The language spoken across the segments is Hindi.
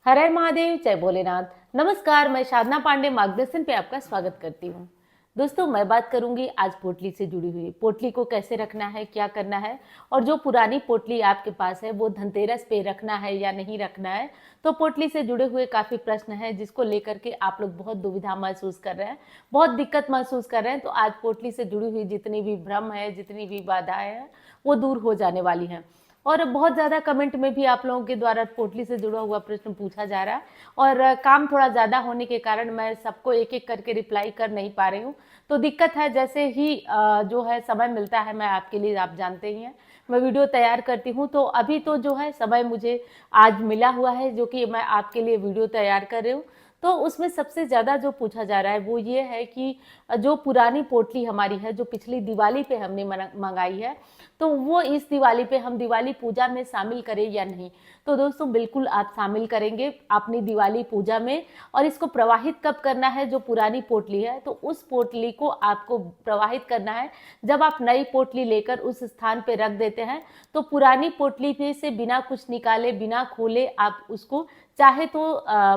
हर हर महादेव, जय भोलेनाथ। नमस्कार, मैं साधना पांडे मार्गदर्शन पे आपका स्वागत करती हूँ। दोस्तों, मैं बात करूंगी आज पोटली से जुड़ी हुई। पोटली को कैसे रखना है, क्या करना है, और जो पुरानी पोटली आपके पास है वो धनतेरस पे रखना है या नहीं रखना है। तो पोटली से जुड़े हुए काफ़ी प्रश्न हैं जिसको लेकर के आप लोग बहुत दुविधा महसूस कर रहे हैं, बहुत दिक्कत महसूस कर रहे हैं। तो आज पोटली से जुड़ी हुई जितनी भी भ्रम है, जितनी भी बाधाएं हैं, वो दूर हो जाने वाली हैं। और बहुत ज़्यादा कमेंट में भी आप लोगों के द्वारा पोटली से जुड़ा हुआ प्रश्न पूछा जा रहा है, और काम थोड़ा ज़्यादा होने के कारण मैं सबको एक एक करके रिप्लाई कर नहीं पा रही हूँ। तो दिक्कत है, जैसे ही जो है समय मिलता है मैं आपके लिए, आप जानते ही हैं, मैं वीडियो तैयार करती हूँ। तो अभी तो जो है समय मुझे आज मिला हुआ है जो कि मैं आपके लिए वीडियो तैयार कर रही हूँ। तो उसमें सबसे ज़्यादा जो पूछा जा रहा है वो ये है कि जो पुरानी पोटली हमारी है, जो पिछली दिवाली पे हमने मंगाई है, तो वो इस दिवाली पे हम दिवाली पूजा में शामिल करें या नहीं। तो दोस्तों, बिल्कुल आप शामिल करेंगे अपनी दिवाली पूजा में। और इसको प्रवाहित कब करना है, जो पुरानी पोटली है तो उस पोटली को आपको प्रवाहित करना है जब आप नई पोटली लेकर उस स्थान पे रख देते हैं। तो पुरानी पोटली पे से बिना कुछ निकाले, बिना खोले आप उसको चाहे तो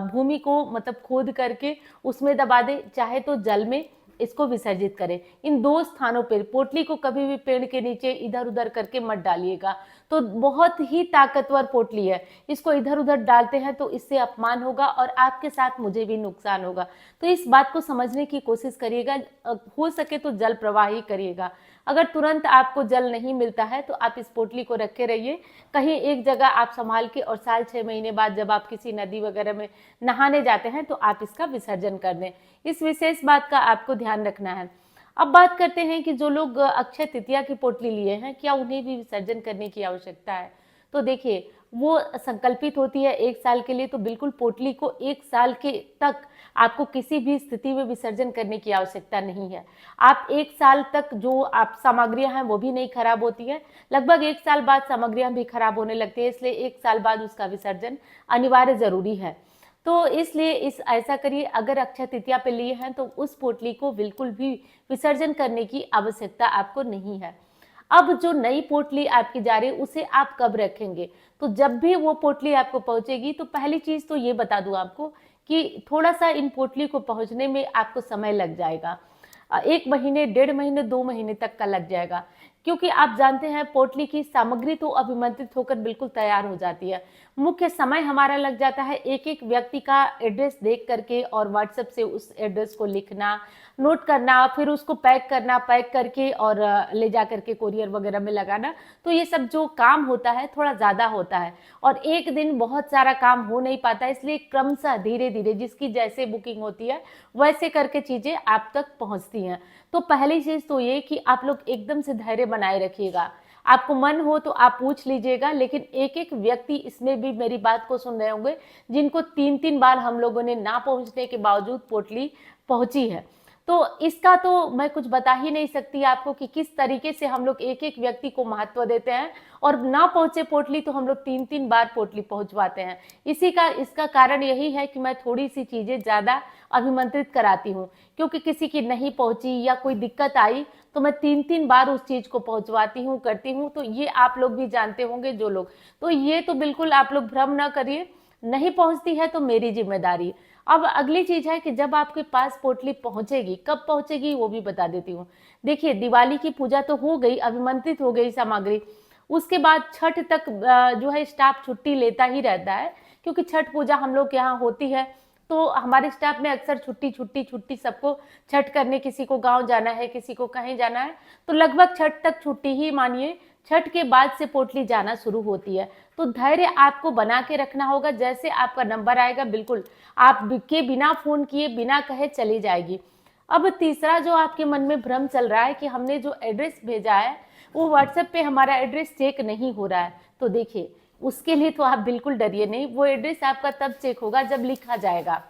भूमि को मतलब खोद करके उसमें दबा दे, चाहे तो जल में इसको विसर्जित करें। इन दो स्थानों पर पोटली को कभी भी पेड़ के नीचे इधर उधर करके मत डालिएगा। तो बहुत ही ताकतवर पोटली है, इसको इधर उधर डालते हैं तो इससे अपमान होगा और आपके साथ मुझे भी नुकसान होगा। तो इस बात को समझने की कोशिश करिएगा, हो सके तो जल प्रवाह ही करिएगा। अगर तुरंत आपको जल नहीं मिलता है तो आप इस पोटली को रखे रहिए कहीं एक जगह आप संभाल के, और साल 6 महीने बाद जब आप किसी नदी वगैरह में नहाने जाते हैं तो आप इसका विसर्जन कर दें। इस विशेष बात का आपको ध्यान रखना है। अब बात करते हैं कि जो लोग अक्षय तृतीया की पोटली लिए हैं, क्या उन्हें भी विसर्जन करने की आवश्यकता है। तो देखिए, वो संकल्पित होती है 1 साल के लिए, तो बिल्कुल पोटली को 1 साल के तक आपको किसी भी स्थिति में विसर्जन करने की आवश्यकता नहीं है। आप 1 साल तक जो आप सामग्रियां हैं वो भी नहीं खराब होती है। लगभग 1 साल बाद सामग्रियां भी खराब होने लगती है, इसलिए 1 साल बाद उसका विसर्जन अनिवार्य जरूरी है। तो इसलिए इस ऐसा करिए, अगर अक्षय तृतीया पे लिए हैं तो उस पोटली को बिल्कुल भी विसर्जन करने की आवश्यकता आपको नहीं है। अब जो नई पोटली आपकी जा रही है उसे आप कब रखेंगे, तो जब भी वो पोटली आपको पहुंचेगी, तो पहली चीज तो ये बता दूं आपको कि थोड़ा सा इन पोटली को पहुंचने में आपको समय लग जाएगा। 1 महीने, 1.5 महीने, 2 महीने तक का लग जाएगा। क्योंकि आप जानते हैं पोटली की सामग्री तो अभिमंत्रित होकर बिल्कुल तैयार हो जाती है। मुख्य समय हमारा लग जाता है एक एक व्यक्ति का एड्रेस देख करके और व्हाट्सएप से उस एड्रेस को लिखना, नोट करना, फिर उसको पैक करना, पैक करके और ले जा करके कोरियर वगैरह में लगाना। तो ये सब जो काम होता है थोड़ा ज़्यादा होता है, और एक दिन बहुत सारा काम हो नहीं पाता, इसलिए क्रमशः धीरे धीरे जिसकी जैसे बुकिंग होती है वैसे करके चीज़ें आप तक पहुँचती हैं। तो पहली चीज़ तो ये कि आप लोग एकदम से धैर्य बनाए रखिएगा। आपको मन हो तो आप पूछ लीजिएगा, लेकिन एक एक व्यक्ति इसमें भी मेरी बात को सुन रहे होंगे जिनको 3-3 बार हम लोगों ने ना पहुंचने के बावजूद पोटली पहुंची है। तो इसका तो मैं कुछ बता ही नहीं सकती आपको कि किस तरीके से हम लोग एक एक व्यक्ति को महत्व देते हैं, और ना पहुंचे पोटली तो हम लोग 3-3 बार पोटली पहुंचवाते हैं। इसका कारण यही है कि मैं थोड़ी सी चीजें ज्यादा अभिमंत्रित कराती हूँ, क्योंकि किसी की नहीं पहुंची या कोई दिक्कत आई तो मैं 3-3 बार उस चीज को पहुंचवाती हूँ, करती हूँ। तो ये आप लोग भी जानते होंगे जो लोग, तो ये तो बिल्कुल आप लोग भ्रम ना करिए, नहीं पहुंचती है तो मेरी जिम्मेदारी। अब अगली चीज है कि जब आपके पास पोटली पहुंचेगी, कब पहुंचेगी वो भी बता देती हूँ। देखिए, दिवाली की पूजा तो हो गई, अभिमंत्रित हो गई सामग्री। उसके बाद छठ तक जो है स्टाफ छुट्टी लेता ही रहता है, क्योंकि छठ पूजा हम लोग के यहाँ होती है। तो हमारे स्टाफ में अक्सर छुट्टी छुट्टी छुट्टी, सबको छठ करने, किसी को गांव जाना है, किसी को कहीं जाना है, तो लगभग छठ तक छुट्टी ही मानिए। छठ के बाद से पोटली जाना शुरू होती है। तो धैर्य आपको बना के रखना होगा। जैसे आपका नंबर आएगा, बिल्कुल आप के बिना फोन किए, बिना कहे चली जाएगी। अब तीसरा जो आपके मन में भ्रम चल रहा है कि हमने जो एड्रेस भेजा है वो व्हाट्सएप पे हमारा एड्रेस चेक नहीं हो रहा है, तो देखिए, उसके लिए तो आप बिल्कुल डरिए नहीं। वो एड्रेस आपका तब चेक होगा जब लिखा जाएगा।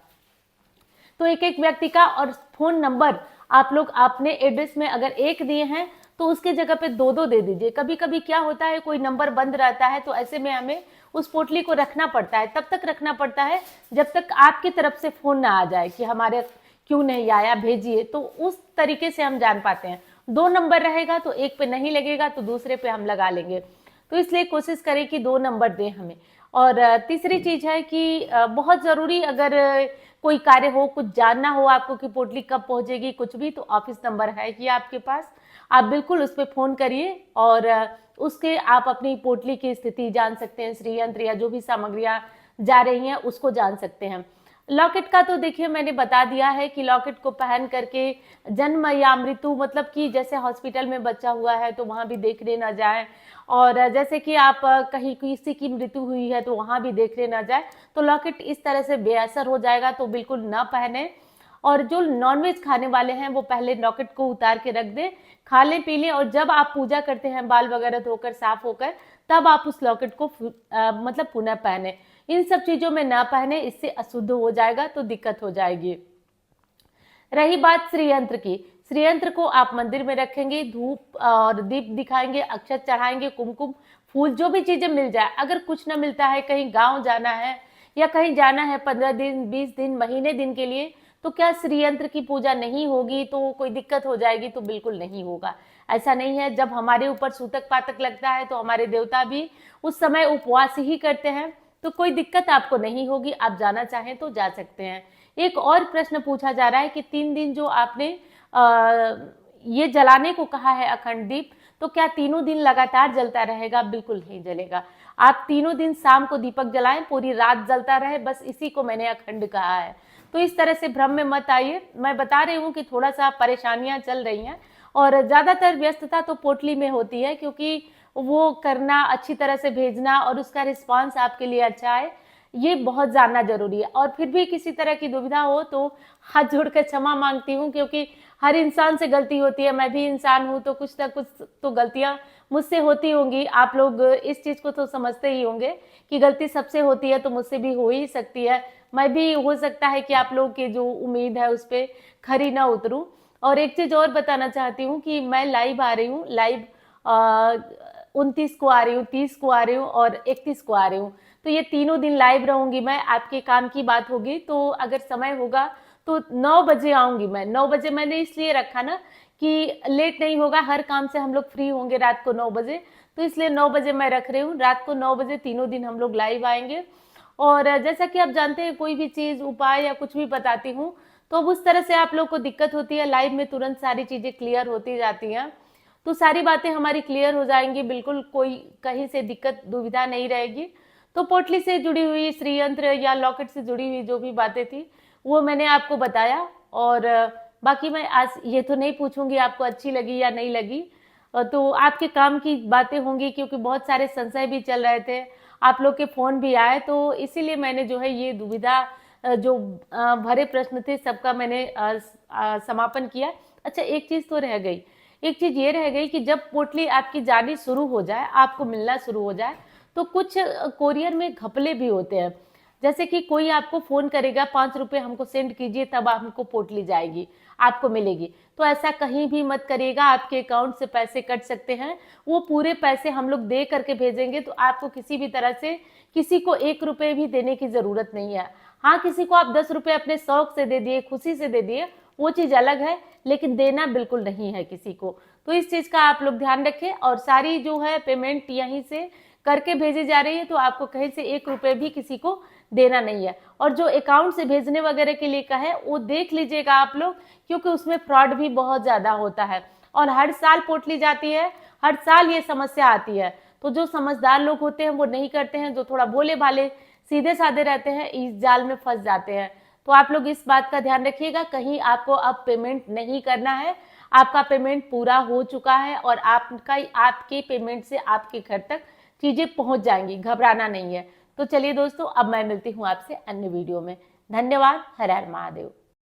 तो एक एक व्यक्ति का और फोन नंबर आप लोग अपने एड्रेस में अगर एक दिए हैं तो उसके जगह पे 2-2 दे दीजिए। कभी कभी क्या होता है, कोई नंबर बंद रहता है, तो ऐसे में हमें उस पोटली को रखना पड़ता है। तब तक रखना पड़ता है जब तक आपकी तरफ से फोन ना आ जाए कि हमारे क्यों नहीं आया, भेजिए। तो उस तरीके से हम जान पाते हैं। 2 नंबर रहेगा तो एक पे नहीं लगेगा तो दूसरे पे हम लगा लेंगे। तो इसलिए कोशिश करें कि 2 नंबर दें हमें। और तीसरी चीज है कि बहुत जरूरी, अगर कोई कार्य हो, कुछ जानना हो आपको कि पोटली कब पहुंचेगी, कुछ भी, तो ऑफिस नंबर है कि आपके पास, आप बिल्कुल उस पर फोन करिए और उसके आप अपनी पोटली की स्थिति जान सकते हैं, श्रीयंत्र या जो भी सामग्रियां जा रही हैं उसको जान सकते हैं। लॉकेट का तो देखिए मैंने बता दिया है कि लॉकेट को पहन करके जन्म या मृत्यु, मतलब कि जैसे हॉस्पिटल में बच्चा हुआ है तो वहां भी देखने ना जाए, और जैसे कि आप कहीं किसी की मृत्यु हुई है तो वहां भी देखने ना जाए, तो लॉकेट इस तरह से बेअसर हो जाएगा, तो बिल्कुल ना पहने। और जो नॉनवेज खाने वाले हैं वो पहले लॉकेट को उतार के रख दें, खा लें पी लें, और जब आप पूजा करते हैं बाल वगैरह धोकर साफ होकर, तब आप उस लॉकेट को मतलब पुनः पहने। इन सब चीजों में ना पहने, इससे अशुद्ध हो जाएगा तो दिक्कत हो जाएगी। रही बात श्रीयंत्र की, श्रीयंत्र को आप मंदिर में रखेंगे, धूप और दीप दिखाएंगे, अक्षत चढ़ाएंगे, कुमकुम फूल, जो भी चीजें मिल जाए। अगर कुछ ना मिलता है, कहीं गांव जाना है या कहीं जाना है 15 दिन 20 दिन महीने दिन के लिए, तो क्या श्रीयंत्र की पूजा नहीं होगी, तो कोई दिक्कत हो जाएगी? तो बिल्कुल नहीं होगा। ऐसा नहीं है, जब हमारे ऊपर सूतक पातक लगता है तो हमारे देवता भी उस समय उपवास ही करते हैं, तो कोई दिक्कत आपको नहीं होगी, आप जाना चाहें तो जा सकते हैं। एक और प्रश्न पूछा जा रहा है कि 3 दिन जो आपने ये जलाने को कहा है अखंड दीप, तो क्या तीनों दिन लगातार जलता रहेगा? बिल्कुल नहीं जलेगा। आप तीनों दिन शाम को दीपक जलाएं, पूरी रात जलता रहे, बस इसी को मैंने अखंड कहा है। तो इस तरह से भ्रम में मत आइए। मैं बता रही हूँ कि थोड़ा सा परेशानियां चल रही हैं, और ज्यादातर व्यस्तता तो पोटली में होती है, क्योंकि वो करना, अच्छी तरह से भेजना और उसका रिस्पांस आपके लिए अच्छा है, ये बहुत जानना जरूरी है। और फिर भी किसी तरह की दुविधा हो तो हाथ जोड़कर क्षमा मांगती हूँ, क्योंकि हर इंसान से गलती होती है, मैं भी इंसान हूँ, तो कुछ ना कुछ तो गलतियां मुझसे होती होंगी। आप लोग इस चीज को तो समझते ही होंगे कि गलती सबसे होती है, तो मुझसे भी हो ही सकती है। मैं भी, हो सकता है कि आप लोग की जो उम्मीद है उस पर खरी ना उतरूं। और एक चीज और बताना चाहती हूँ कि मैं लाइव आ रही हूँ, लाइव 29 को आ रही हूँ, 30 को आ रही हूँ और 31 को आ रही हूँ, तो ये तीनों दिन लाइव रहूंगी मैं। आपके काम की बात होगी तो अगर समय होगा तो 9 बजे आऊंगी मैं। 9 बजे मैंने इसलिए रखा ना कि लेट नहीं होगा, हर काम से हम लोग फ्री होंगे रात को 9 बजे, तो इसलिए 9 बजे मैं रख रही हूँ। रात को 9 बजे तीनों दिन हम लोग लाइव आएंगे। और जैसा कि आप जानते हैं, कोई भी चीज, उपाय या कुछ भी बताती हूँ तो अब उस तरह से आप लोग को दिक्कत होती है, लाइव में तुरंत सारी चीजें क्लियर होती जाती हैं, तो सारी बातें हमारी क्लियर हो जाएंगी, बिल्कुल कोई कहीं से दिक्कत दुविधा नहीं रहेगी। तो पोटली से जुड़ी हुई, श्रीयंत्र या लॉकेट से जुड़ी हुई जो भी बातें थी वो मैंने आपको बताया। और बाकी मैं आज ये तो नहीं पूछूंगी आपको अच्छी लगी या नहीं लगी, तो आपके काम की बातें होंगी, क्योंकि बहुत सारे संशय भी चल रहे थे, आप लोग के फोन भी आए, तो इसीलिए मैंने जो है ये दुविधा जो भरे प्रश्न थे सबका मैंने समापन किया। अच्छा, एक चीज तो रह गई, एक चीज ये रह गई कि जब पोटली आपकी जानी शुरू हो जाए, आपको मिलना शुरू हो जाए, तो कुछ कोरियर में घपले भी होते हैं। जैसे कि कोई आपको फोन करेगा, 5 रुपए हमको सेंड कीजिए तब हमको पोटली जाएगी, आपको मिलेगी, तो ऐसा कहीं भी मत करिएगा। आपके अकाउंट से पैसे कट सकते हैं, वो पूरे पैसे हम लोग दे करके भेजेंगे, तो आपको किसी भी तरह से किसी को 1 रुपए भी देने की जरूरत नहीं है। हाँ, किसी को आप 10 रुपए अपने शौक से दे दिए, खुशी से दे दिए, वो चीज अलग है, लेकिन देना बिल्कुल नहीं है किसी को। तो इस चीज का आप लोग ध्यान रखें। और सारी जो है पेमेंट यहीं से करके भेजी जा रही है, तो आपको कहीं से 1 रुपए भी किसी को देना नहीं है। और जो अकाउंट से भेजने वगैरह के लिए का है वो देख लीजिएगा आप लोग, क्योंकि उसमें फ्रॉड भी बहुत ज्यादा होता है, और हर साल पोटली जाती है, हर साल ये समस्या आती है। तो जो समझदार लोग होते हैं वो नहीं करते हैं, जो थोड़ा भोले भाले सीधे साधे रहते हैं इस जाल में फंस जाते हैं। तो आप लोग इस बात का ध्यान रखिएगा, कहीं आपको अब पेमेंट नहीं करना है, आपका पेमेंट पूरा हो चुका है, और आपके पेमेंट से आपके घर तक चीजें पहुंच जाएंगी, घबराना नहीं है। तो चलिए दोस्तों, अब मैं मिलती हूँ आपसे अन्य वीडियो में। धन्यवाद। हर हर महादेव।